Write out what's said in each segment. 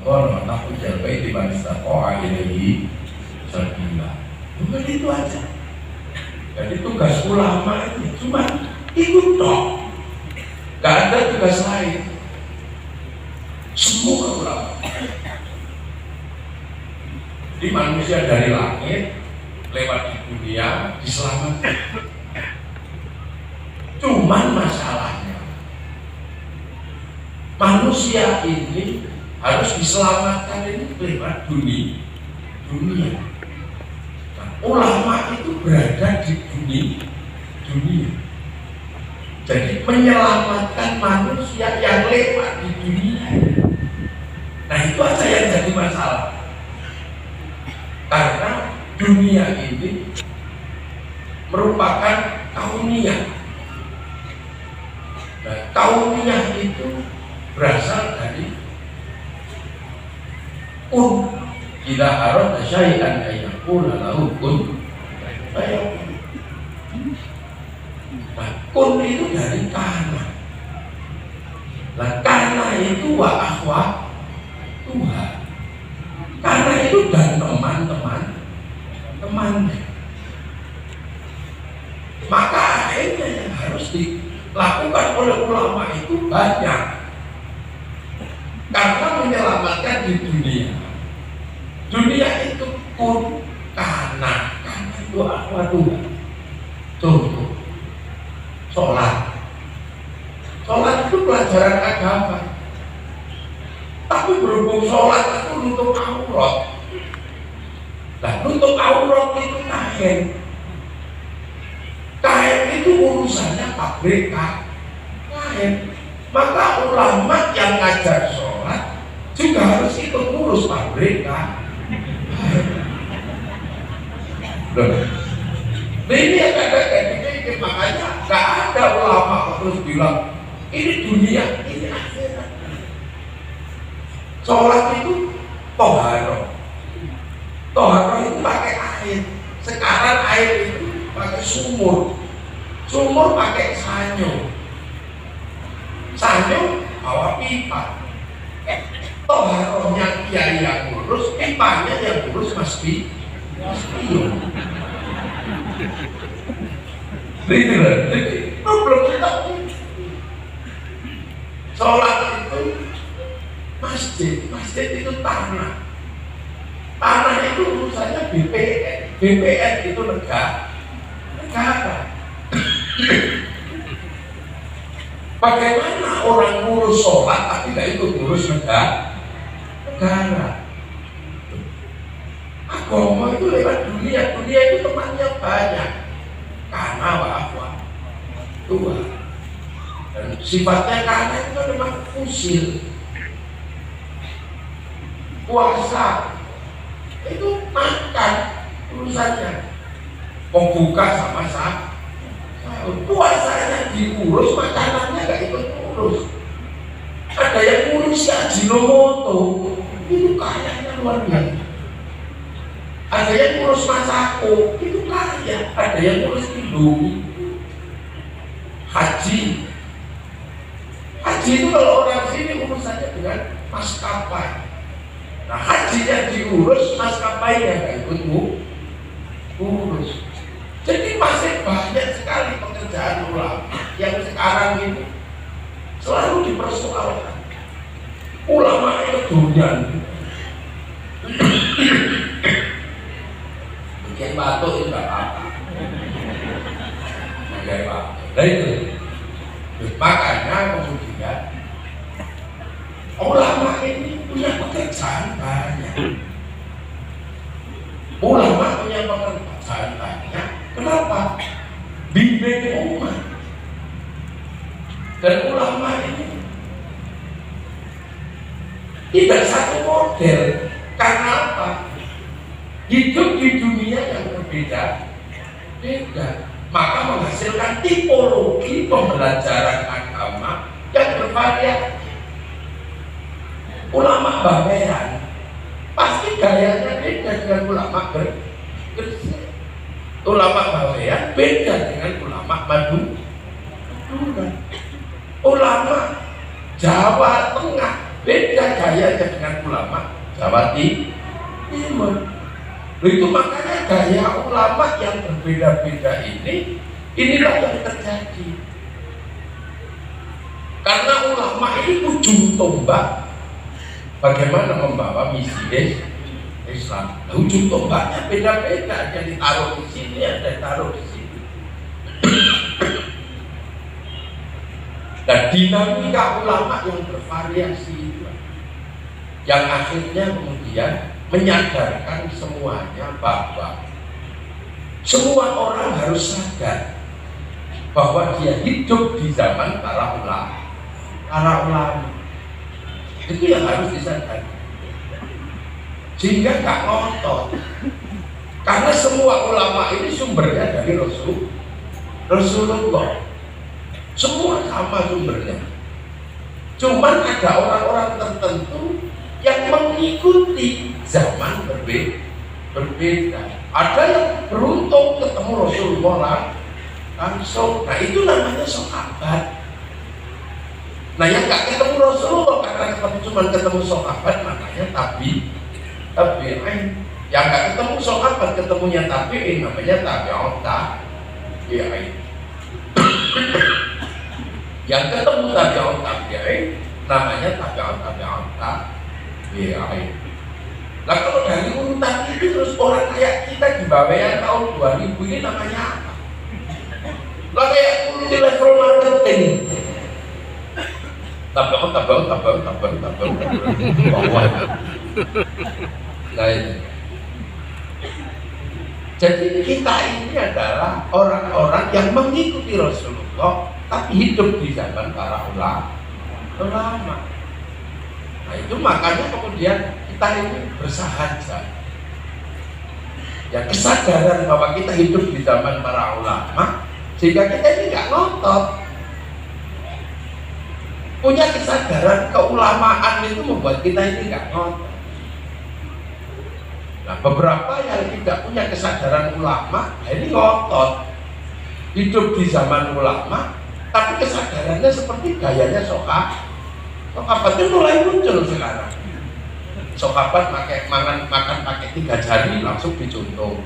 kono aku jalbai di manista koa ilahi sabila. Bukan itu aja. Jadi tugas ulama itu cuma ikut dong. Gak ada tugas lain. Semua ulama. Di manusia dari langit lewat di dunia diselamatkan. Cuman masalahnya manusia ini harus diselamatkan ini lewat dunia. Nah, ulama itu berada di dunia. Jadi menyelamatkan manusia yang lewat di dunia. Nah itu aja yang jadi masalah. Karena dunia ini merupakan kauniyah. Nah, kauniyah itu berasal dari kun. Idza arada syai'an ayyakuna lahu kun fayakun. Nah, kun itu dari kana. Nah, kana itu wa akhwa Tuhan. Kana itu dan teman-teman. Maka akhirnya yang harus dilakukan oleh ulama itu banyak. Karena menyelamatkan di dunia. Dunia itu kun kana itu akhwa Tuhan. Contoh sholat itu pelajaran agama. Tapi berhubung sholat itu nutup aurat. Nah, nutup aurat itu kain. Kain itu urusannya pabrik kain. Maka ulama yang ngajar sholat juga harus ikut ngurus pabrik kain. Nah ini yang ada makanya gak ada ulama terus bilang ini dunia, ini akhirat. Sholat itu toharo itu pakai air. Sekarang air itu pakai sumur pakai sanyo bawa pipa. Toharonya kiai yang ngurus, pipanya yang ngurus Mas Pio. Jadi problem kita sholat itu masjid itu tanah itu urusannya BPN itu negara. Bagaimana orang ngurus sholat tapi tidak ikut ngurus negara? Agama itu lewat dunia itu temannya banyak. Karena wa'afwa Tuhan. Dan sifatnya karena itu memang usil. Puasa itu makan urusannya. Membuka sama sahur. Puasanya diurus, makanannya gak ikut urus. Ada yang ngurus Ajinomoto, itu kayanya luar biasa. Ada yang ngurus Masako, itu kaya. Ada yang ngurus Indomie. Haji itu kalau orang sini urusannya dengan maskapai. Nah haji yang diurus, maskapainya gak ikut urus. Jadi masih banyak sekali pekerjaan ulama yang sekarang ini selalu dipersoalkan. Ulama itu dunian. Bikin batuk itu gak apa-apa. Bikin batuk. Nah itu. Makanya kemudian ulama ini punya pekerjaan banyak. Ulama punya pekerjaan banyak. Kenapa? Bimbing umat. Dan ulama ini tidak satu model. Karena apa? Hidup di dunia yang berbeda. Maka menghasilkan tipologi pembelajaran agama yang bervariasi. Ulama Bawean pasti gayanya beda dengan ulama Gresik. Ulama Bawean beda dengan ulama Madura. Ulama Jawa Tengah beda gayanya dengan ulama Jawa Timur. Itu makanya gaya ulama yang berbeda-beda inilah yang terjadi. Karena ulama ini ujung tombak bagaimana membawa misi Islam. Nah, ujung tombaknya beda-beda, ada yang ditaruh di sini, ada yang ditaruh di sini. Dan dinamika ulama yang bervariasi itu, yang akhirnya kemudian menyadarkan semuanya bahwa semua orang harus sadar bahwa dia hidup di zaman para ulama. Itu yang harus disadari. Sehingga gak ngotot. Karena semua ulama ini sumbernya dari Rasulullah. Semua sama sumbernya. Cuman ada orang-orang tertentu yang mengikuti zaman berbeda. Ada yang beruntung ketemu Rasulullah langsung. Nah itu namanya sahabat. Nah yang gak ketemu Rasulullah karena ketemu sahabat namanya tabi'in. Yang gak ketemu sahabat ketemunya tabi'in namanya tabi'in. Yang ketemu tabi'in namanya tabi'in. Nah kalau dari urutan itu terus orang kayak kita di Bawean tahun 2000 ini namanya apa? Lah kayak di level marketing. Tabi'in. Nah ini. Jadi kita ini adalah orang-orang yang mengikuti Rasulullah tapi hidup di zaman para ulama. Nah itu makanya kemudian kita ini bersahaja. Ya kesadaran bahwa kita hidup di zaman para ulama sehingga kita ini nggak ngotot. Punya kesadaran keulamaan itu membuat kita ini nggak ngotot. Nah beberapa yang tidak punya kesadaran ulama, ini ngotot. Hidup di zaman ulama, tapi kesadarannya seperti gayanya sahabat itu mulai muncul sekarang. Sahabat makan pakai 3 jari langsung dicontoh.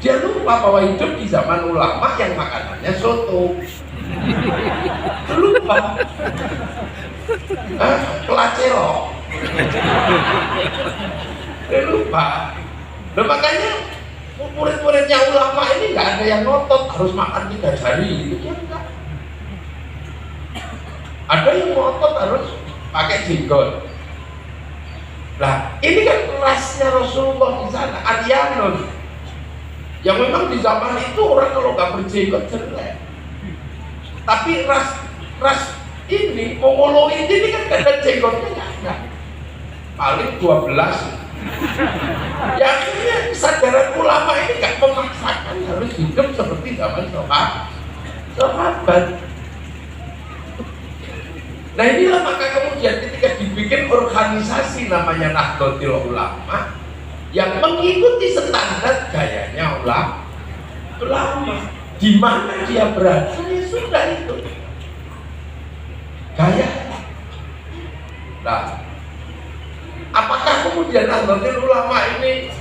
Dia lupa bahwa hidup di zaman ulama yang makanannya soto. Lupa. Kelacelok. Lupa. Nah, makanya murid-muridnya ulama ini nggak ada yang ngotot harus makan 3 jari gitu ya enggak. Ada yang ngotot harus pakai jenggot. Nah, ini kan rasnya Rasulullah di sana, Aryanun. Yang memang di zaman itu orang kalau nggak berjenggot jelek. Tapi ras ini Mongoloid ini kan gak ada jenggotnya nggak ada. Paling 12. Ya akhirnya kesadaran ulama ini nggak memaksakan harus hidup seperti zaman sahabat. Nah inilah maka kemudian ketika dibikin organisasi namanya Nahdlatul Ulama yang mengikuti standar gayanya ulama, di mana dia berada ya sudah itu gaya. Nah, apakah kemudian Nahdlatul Ulama ini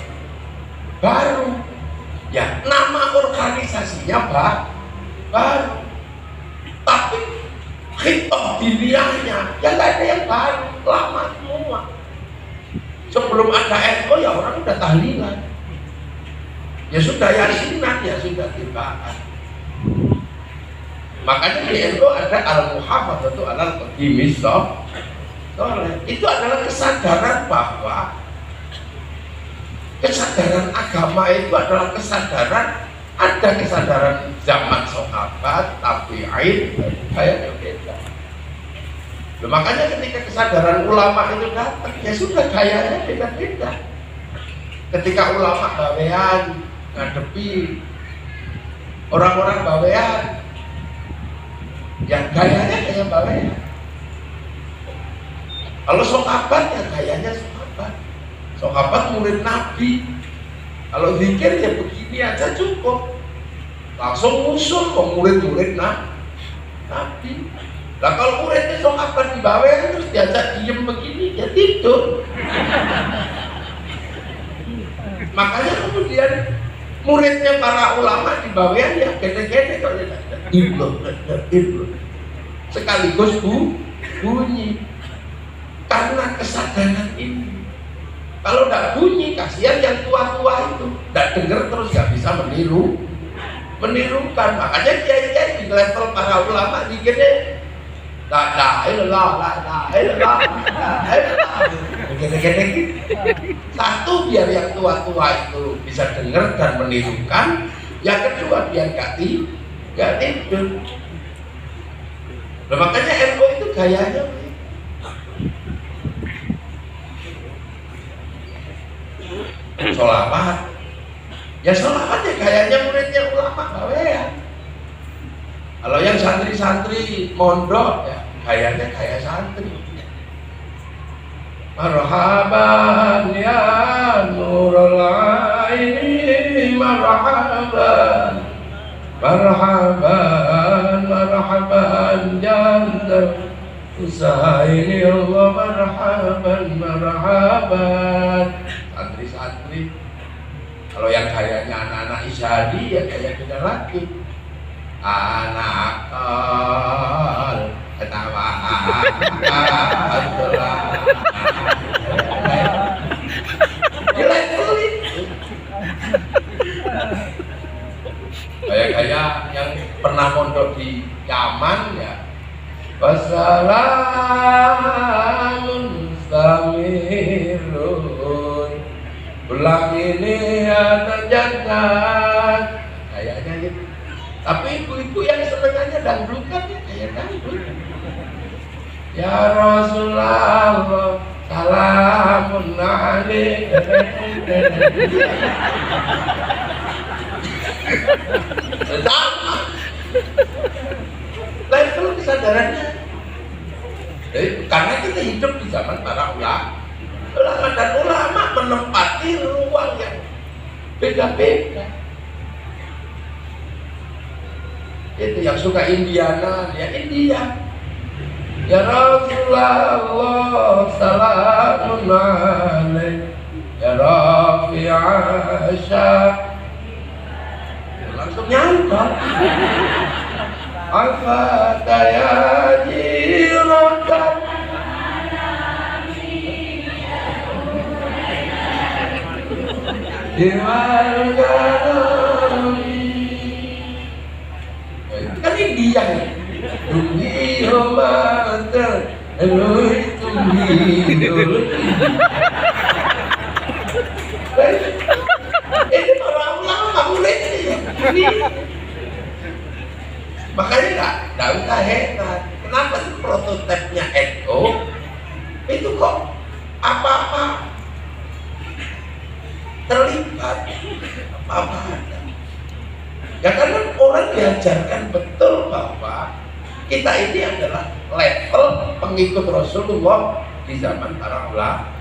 baru? Ya, nama organisasinya baru, tapi khitab diniahnya ya nggak ada yang baru, lama semua. Sebelum ada NU ya orang udah tahlilan, ya sudah yasinan, ya sudah tirbaan. Makanya di NU ada al-muhafadzatu alal qadimis soleh. Itu adalah kesadaran bahwa kesadaran agama itu adalah kesadaran, ada kesadaran zaman sahabat, tabi'in, kayak beda. Makanya ketika kesadaran ulama itu datang, ya sudah gayanya beda-beda. Ketika ulama Bawean ngadepi orang-orang Bawean, yang gayanya kayak Bawean. Kalau sahabat ya gayanya sahabat. Sahabat murid Nabi. Kalau zikir ya begini aja cukup. Langsung musuh ke murid-murid Nabi. Lah kalau muridnya sok apa di bawah terus diajak diem begini, dia tidur. Makanya kemudian muridnya para ulama di bawah ya gede-gede kalau iblo. Sekaligus bunyi. Karena kesadaran ini. Kalau tidak bunyi, kasihan yang tua-tua itu tidak dengar terus nggak bisa menirukan. Makanya kiai-kiai di level para ulama dikene la ilaha illallah. Satu biar yang tua-tua itu bisa dengar dan menirukan. Yang kedua biar nggak tidur. Nah, makanya NU itu gayanya sholawat. Ya sholawat ya gayanya muridnya ulama bawe ya. Kalau yang santri-santri mondok ya gayanya gaya santri. Marhaban ya nurul aini marhaban. Marhaban jantar usaha ini Allah marhaban. Santri-santri kalau yang gayanya anak-anak isyadi ya kayak beda lagi. Anak ketawa di level itu kayak yang pernah mondok di Yaman ya. Wassalamun samirun ulang ini ada jannat kayaknya gitu. Tapi ibu-ibu yang senengannya dangdutan ya kayak dangdut. Ya Rasulullah salamun alaika. Sama level kesadarannya. Jadi, karena kita hidup di zaman para ulama dan ulama menempati ruang yang beda-beda. Itu yang suka Indiana, ya India. Ya Rasulullah salamun alaik ya Rafi'asya. Langsung nyangkut. Al-Fataya jiratan kan India Tunggi Homata Eloi Tunggi ini para ulama muridnya ini. Makanya nggak usah heran. Kenapa sih prototipnya NU itu kok apa-apa terlibat, apa-apa ada. Ya karena orang diajarkan betul bahwa kita ini adalah level pengikut Rasulullah di zaman para ulama.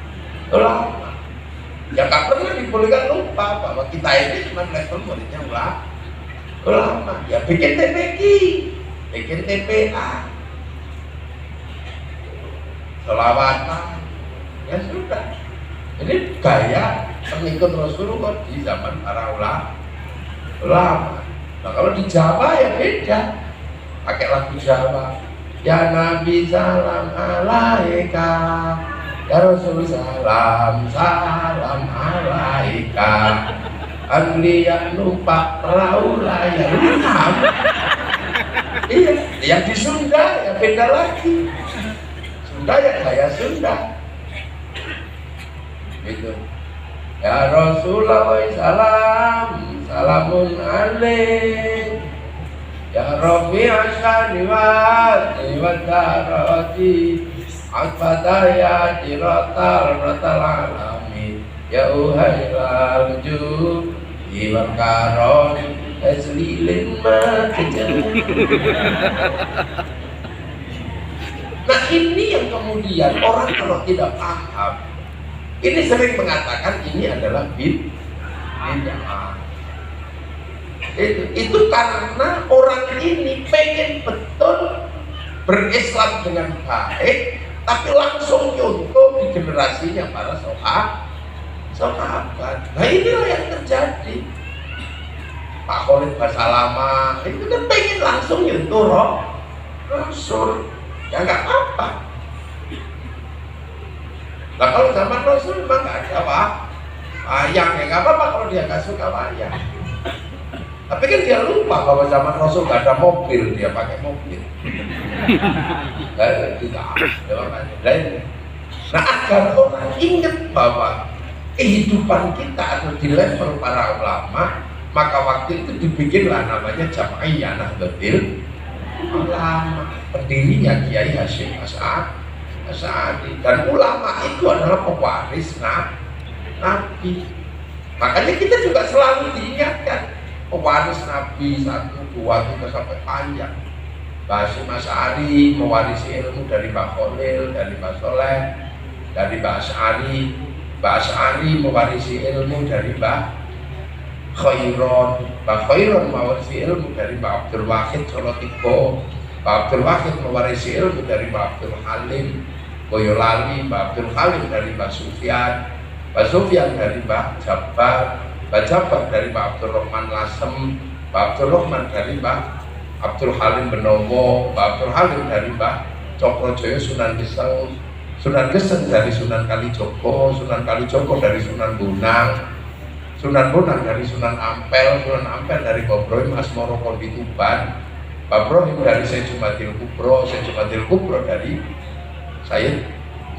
Ya nggak pernah dibolehkan lupa bahwa kita ini cuma level muridnya ulama. Ya bikin TPQ, bikin TPA, sholawatan, ya sudah. Ini gaya pengikut Rasulullah di zaman para ulama. Nah kalau di Jawa ya beda, pakai lagu Jawa. Ya Nabi salam alaika, ya Rasul salam alaika. Angliya numpak perahu layar. Iya, yang di Sunda ya beda lagi. Sunda ya gaya Sunda. Gitu. Ya Rasulullah salamun alaik. Ya Rabbi asyani wa darati asfataya jiratal alami. Ya uhailal judi wal karon aslilin makejah. Nah ini yang kemudian orang kalau tidak paham ini sering mengatakan ini adalah bid'ah. Itu karena orang ini pengen betul berislam dengan baik, tapi langsung nyontoh di generasinya para sahabat. Nah inilah yang terjadi. Pak Khalid Basalamah itu kan pengen langsung nyontoh Rasul, ya nggak apa-apa. Nah kalau zaman Rasul memang nggak ada wayang, ya nggak apa-apa kalau dia nggak suka wayang. Tapi kan dia lupa bahwa zaman Rasul nggak ada mobil, dia pakai mobil. Nah agar orang ingat bahwa kehidupan kita atau di level para ulama, maka waktu itu dibikinlah namanya Jam'iyah Nahdlatul Ulama, pendirinya Kiai Hasyim Asy'ari. Dan ulama itu adalah pewaris Nabi. Makanya kita juga selalu diingatkan pewaris Nabi 1, 2, 3 sampai panjang. Hasyim Asy'ari mewarisi ilmu dari Mbah Khalil, dari Mbah Soleh, dari Mbah Asy'ari. Mbah Asy'ari mewarisi ilmu dari Mbah Khairon. Mbah Khairon mewarisi ilmu dari Mbah Abdul Wahid Solotigo. Mbah Abdul Wahid mewarisi ilmu dari Mbah Abdul Halim Boyolali. Mbah Abdul Halim dari Mbah Sufyan. Mbah Sufyan dari Mbah Jabar. Mbah Jabar dari Mbah Abdul Rahman Lasem. Mbah Abdul Rahman dari Mbah Abdul Halim Benowo. Mbah Abdul Halim dari Mbah Cokrojoyo Sunan Geseng. Sunan Geseng dari Sunan Kalijogo. Sunan Kalijogo dari Sunan Bonang. Sunan Bonang dari Sunan Ampel. Sunan Ampel dari Mbah Brohim Asmoro Kondi Tuban. Mbah Brohim dari Sayyid Jumadil Kubro. Sayyid Jumadil Kubro dari Sayyid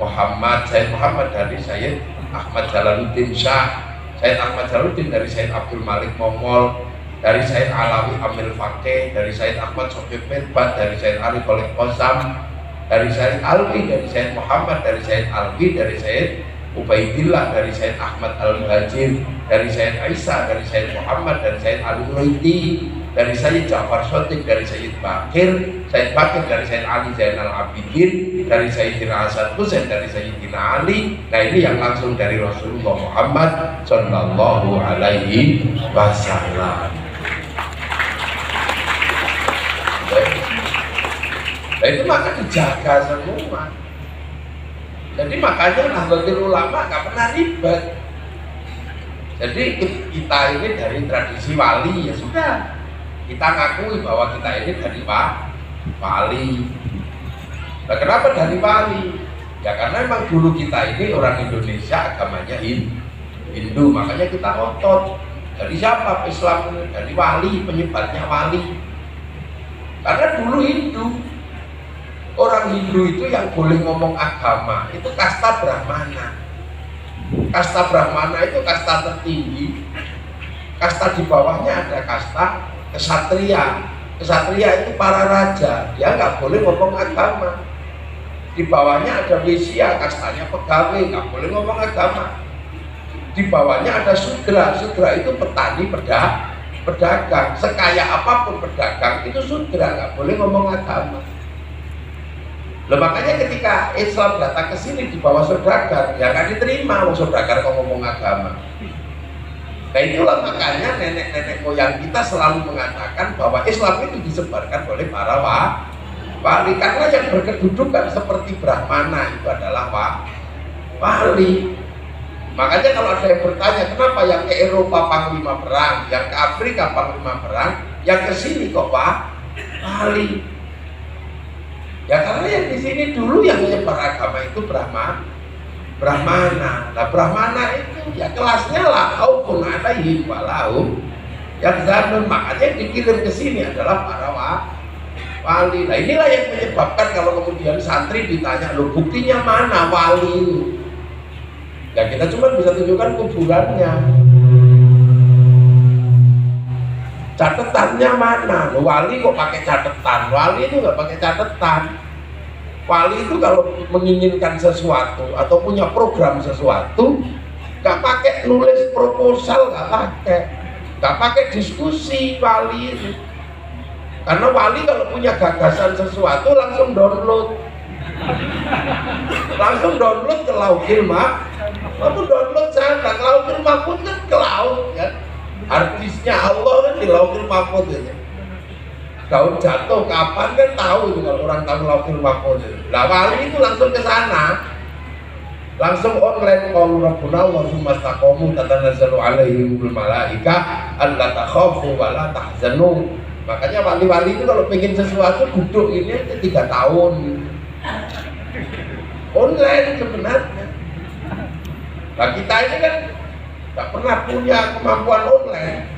Muhammad. Sayyid Muhammad dari Sayyid Ahmad Jalaluddin Syah. Sayyid Ahmad Jalaluddin dari Sayyid Abdul Malik Mongol. Dari Sayyid Alawi Amil Fakih. Dari Sayyid Ahmad Sofib Medbat. Dari Sayyid Ali Khalid Qasam. Dari Sayyid Alwi. Dari Sayyid Muhammad. Dari Sayyid Alwi. Dari Sayyid Ubaidillah. Dari Sayyid Ahmad Al-Muhajir. Dari Sayyid Aisyah. Dari Sayyid Muhammad. Dari Sayyid Ali Mulaiti. Dari Sayyid Ja'far Shadiq. Dari Sayyid Bakir. Sayyid Bakir dari Sayyid Ali Zainal Abidin. Dari Sayyidina Hasan Husain. Dari Sayyidina Ali. Nah ini yang langsung dari Rasulullah Muhammad Sallallahu Alaihi Wasallam. Nah itu maka dijaga semua. Jadi makanya Nahdlatul Ulama nggak pernah ribet. Jadi kita ini dari tradisi wali, ya sudah, kita ngakui bahwa kita ini dari wali. Nah kenapa dari wali? Ya karena memang dulu kita ini orang Indonesia, agamanya Hindu, makanya kita ngotot. Dari siapa Islam ini? Dari wali, penyebarnya wali. Karena dulu Hindu, orang Hindu itu yang boleh ngomong agama itu kasta Brahmana. Kasta Brahmana itu kasta tertinggi. Kasta di bawahnya ada kasta Ksatria. Ksatria itu para raja, dia nggak boleh ngomong agama. Di bawahnya ada Wisya, kastanya pegawai, nggak boleh ngomong agama. Di bawahnya ada Sudra. Sudra itu petani, pedagang. Sekaya apapun pedagang itu Sudra, nggak boleh ngomong agama. Loh, makanya ketika Islam datang ke sini di bawah saudagar, ya nggak diterima. Mau saudagar kok ngomong agama. Nah itulah makanya nenek-nenek moyang kita selalu mengatakan bahwa Islam itu disebarkan oleh para wali, karena yang berkedudukan seperti Brahmana itu adalah wali. Makanya kalau ada yang bertanya kenapa yang ke Eropa panglima perang, yang ke Afrika panglima perang, yang ke sini kok wali? Ya karena yang di sini dulu yang menyebar agama itu Brahmana. Nah Brahmana itu ya kelasnya lah khaufun alaihim wa lahum yahzanun. Makanya yang dikirim ke sini adalah para wali. Nah inilah yang menyebabkan kalau kemudian santri ditanya, loh buktinya mana wali? Ya kita cuma bisa tunjukkan kuburannya. Catatannya mana? Loh, wali kok pakai catatan? Wali itu nggak pakai catatan. Wali itu kalau menginginkan sesuatu atau punya program sesuatu, nggak pakai nulis proposal, nggak pakai diskusi wali itu. Karena wali kalau punya gagasan sesuatu langsung download ke Lauhil Mahfuz. Lalu download sana, Lauhil Mahfuz kan ke laut kan. Artisnya Allah kan di Lauhil Mahfuz ya. daun jatuh kapan kan tahu itu, kalau orang tahu lautil mahfuz. Lah wali itu langsung ke sana, langsung online. Qalu rabbuna wa summa istaqamu tatanazzalu alaihimul malaikah alla takhafu wa la tahzanu. Makanya wali-wali itu kalau pengen sesuatu duduk ini aja 3 tahun online sebenarnya. Nah kita ini kan nggak pernah punya kemampuan online.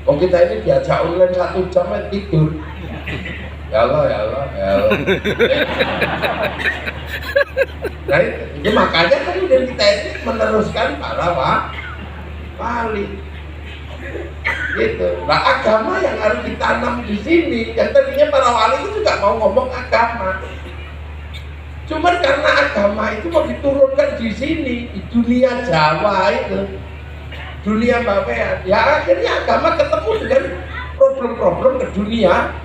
Oh kita ini diajak online 1 jam tidur. Ya Allah, ya Allah, ya Allah. Nah itu makanya kemudian kita ini meneruskan para wali. Gitu. Nah agama yang harus ditanam di sini. Yang tadinya para wali itu juga mau ngomong agama. Cuman karena agama itu mau diturunkan di sini, di dunia Jawa itu, dunia Bapean, ya akhirnya agama ketemu dengan problem-problem ke dunia.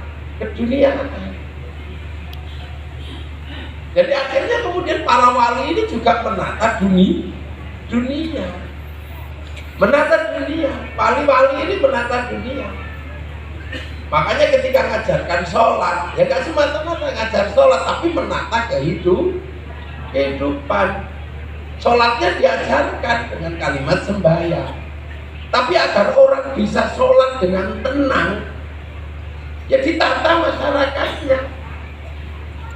Jadi akhirnya kemudian para wali ini juga menata dunia. Menata dunia, wali-wali ini menata dunia. Makanya ketika ngajarkan sholat, ya gak semata-mata ngajar sholat, tapi menata kehidupan. Sholatnya diajarkan dengan kalimat sembahyang. Tapi agar orang bisa sholat dengan tenang, ya ditata masyarakatnya.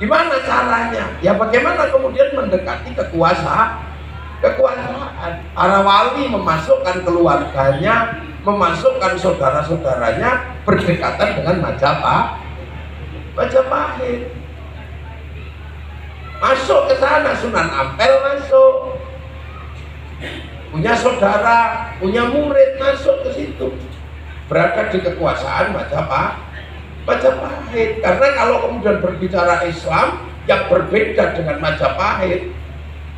Gimana caranya? Ya bagaimana kemudian mendekati kekuasaan. Para wali memasukkan keluarganya, memasukkan saudara-saudaranya berdekatan dengan Majapahit. Masuk ke sana, Sunan Ampel masuk. Punya saudara, punya murid masuk ke situ. Berada di kekuasaan Majapahit. Karena kalau kemudian berbicara Islam yang berbeda dengan Majapahit,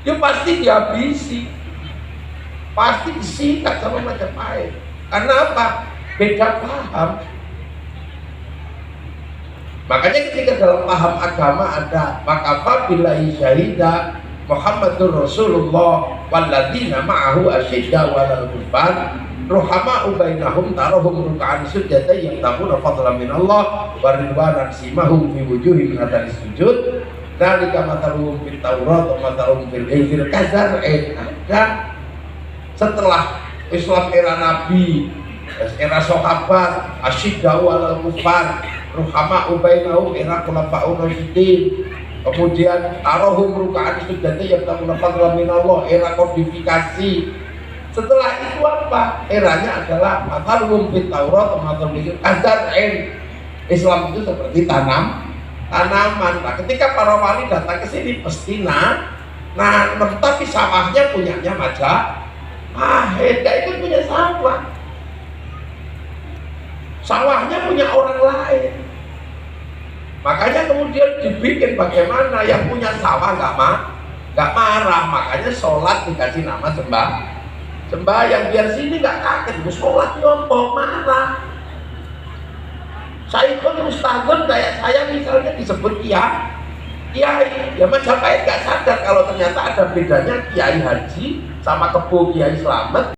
ya pasti dihabisi, pasti disikat sama Majapahit. Karena apa? Beda paham. Makanya ketika dalam paham agama ada makafa billahi syahida Muhammadur Rasulullah walladzina ma'ahu asyidda walal kufar ruhama bainahum tarahum ruk'an sujada yaqtabuna fadlan minallah wa ridwanan simahum fi wujuhihim min sujud. Dalika mataluhum fit Taurat wa mataluhum fil Injil kazar'in. Ada setelah Islam era Nabi, era sahabat, asyiddaw alal kufar, ruhama bainahum, era khulafaur rasyidin, kemudian tarahum ruk'an sujada yaqtabuna fadlan minallah, era kodifikasi. Setelah itu apa? Eranya adalah mataluhum fit Taurat wa mataluhum fil Injil kazar'in. Islam itu seperti tanaman. Nah, ketika para wali datang ke sini pasti tapi sawahnya punyanya Majapahit, gak ikut punya sawah. Sawahnya punya orang lain. Makanya kemudian dibikin bagaimana yang punya sawah gak marah. Makanya sholat dikasih nama sembahyang, biar sini gak kaget. Sholat nyompo marah. Saya pun ustadzun kayak saya misalnya disebut kiai, ya Majapahit gak sadar kalau ternyata ada bedanya kiai haji sama kebo kiai selamat.